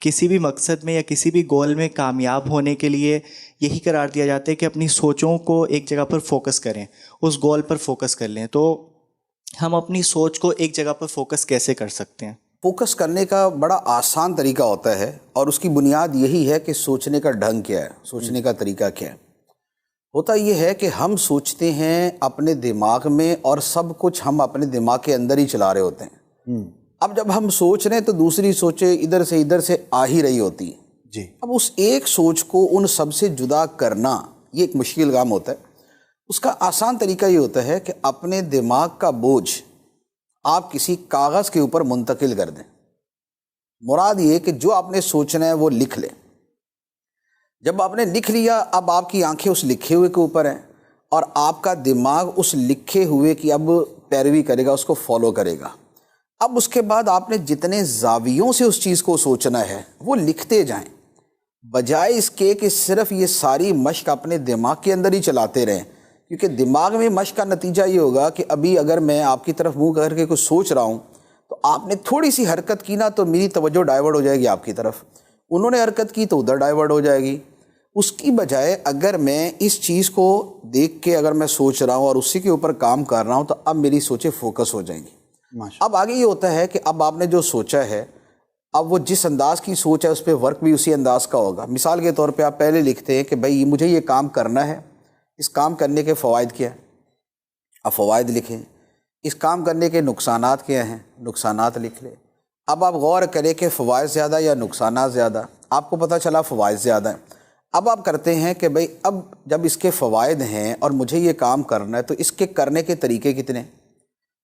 किसी भी मकसद में या किसी भी गोल में कामयाब होने के लिए यही करार दिया जाता है कि अपनी सोचों को एक जगह पर फोकस करें, उस गोल पर फोकस कर लें। तो हम अपनी सोच को एक जगह पर फोकस कैसे कर सकते हैं? फोकस करने का बड़ा आसान तरीका होता है और उसकी बुनियाद यही है कि सोचने का ढंग क्या है, सोचने का तरीका क्या है। होता यह है कि हम सोचते हैं अपने दिमाग में और सब कुछ हम अपने दिमाग के अंदर ही चला रहे होते हैं। अब जब हम सोच रहे हैं तो दूसरी सोचें इधर से आ ही रही होती हैं जी। अब उस एक सोच को उन सब से जुदा करना ये एक मुश्किल काम होता है। उसका आसान तरीका ये होता है कि अपने दिमाग का बोझ आप किसी कागज़ के ऊपर मुंतकिल कर दें। मुराद ये कि जो आपने सोचना है वो लिख लें। जब आपने लिख लिया, अब आपकी आंखें उस लिखे हुए के ऊपर हैं और आपका दिमाग उस लिखे हुए की अब पैरवी करेगा, उसको फॉलो करेगा। अब उसके बाद आपने जितने जावियों से उस चीज़ को सोचना है वो लिखते जाएं, बजाय इसके कि सिर्फ ये सारी मश्क अपने दिमाग के अंदर ही चलाते रहें। क्योंकि दिमाग में मश्क का नतीजा ये होगा कि अभी अगर मैं आपकी तरफ मुंह करके कुछ सोच रहा हूँ तो आपने थोड़ी सी हरकत की ना तो मेरी तवज्जो डाइवर्ट हो जाएगी आपकी तरफ, उन्होंने हरकत की तो उधर डाइवर्ट हो जाएगी। उसकी बजाय अगर मैं इस चीज़ को देख के अगर मैं सोच रहा हूँ और उसी के ऊपर काम कर रहा हूँ तो अब मेरी सोचें फोकस हो जाएंगी। अब आगे ये होता है कि अब आपने जो सोचा है, अब वो जिस अंदाज़ की सोच है उस पर वर्क भी उसी अंदाज़ का होगा। मिसाल के तौर पे आप पहले लिखते हैं कि भाई मुझे ये काम करना है, इस काम करने के फ़वाइद क्या है, अब फ़वाइद लिखें। इस काम करने के नुकसानात क्या हैं, नुकसानात लिख लें। अब आप गौर करें कि फ़वाइद ज़्यादा या नुकसानात ज़्यादा, आपको पता चला फ़वाइद ज़्यादा है। अब आप करते हैं कि भाई अब जब इसके फ़वाइद हैं और मुझे ये काम करना है तो इसके करने के तरीके कितने,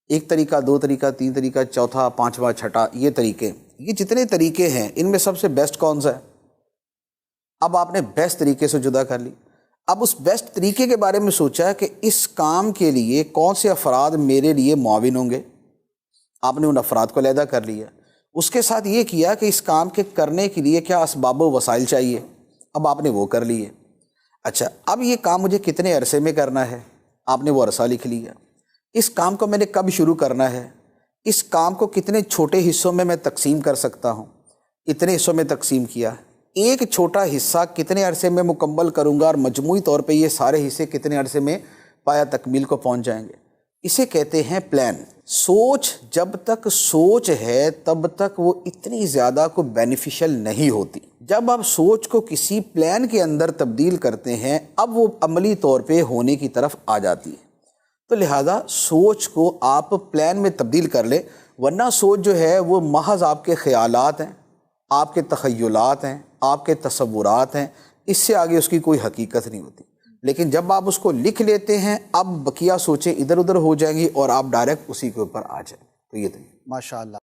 एक तरीका, दो तरीका, तीन तरीका, चौथा, पांचवा, छठा, ये तरीके, ये जितने तरीके हैं इनमें सबसे बेस्ट कौन सा है। अब आपने बेस्ट तरीके से जुदा कर ली। अब उस बेस्ट तरीके के बारे में सोचा है कि इस काम के लिए कौन से अफराद मेरे लिए मुआविन होंगे, आपने उन अफराद को अलहदा कर लिया। उसके साथ ये किया कि इस काम के करने के लिए क्या असबाब व वसाइल चाहिए, अब आपने वो कर लिए। अच्छा, अब ये काम मुझे कितने अरसे में करना है, आपने वो अरसा लिख लिया। इस काम को मैंने कब शुरू करना है, इस काम को कितने छोटे हिस्सों में मैं तकसीम कर सकता हूँ, इतने हिस्सों में तकसीम किया। एक छोटा हिस्सा कितने अरसे में मुकम्मल करूँगा और मजमूई तौर पे ये सारे हिस्से कितने अरसे में पाया तकमील को पहुँच जाएंगे। इसे कहते हैं प्लान। सोच जब तक सोच है तब तक वो इतनी ज़्यादा को बेनिफिशियल नहीं होती। जब आप सोच को किसी प्लान के अंदर तब्दील करते हैं अब वो अमली तौर पे होने की तरफ आ जाती है। तो लिहाजा सोच को आप प्लान में तब्दील कर ले, वरना सोच जो है वो महज आपके ख़यालात हैं, आपके तख़य्युलात हैं, आपके तसव्वुरात हैं, इससे आगे उसकी कोई हकीकत नहीं होती। लेकिन जब आप उसको लिख लेते हैं अब बकिया सोचें इधर उधर हो जाएंगी और आप डायरेक्ट उसी के ऊपर आ जाएं। तो ये तो माशाअल्लाह।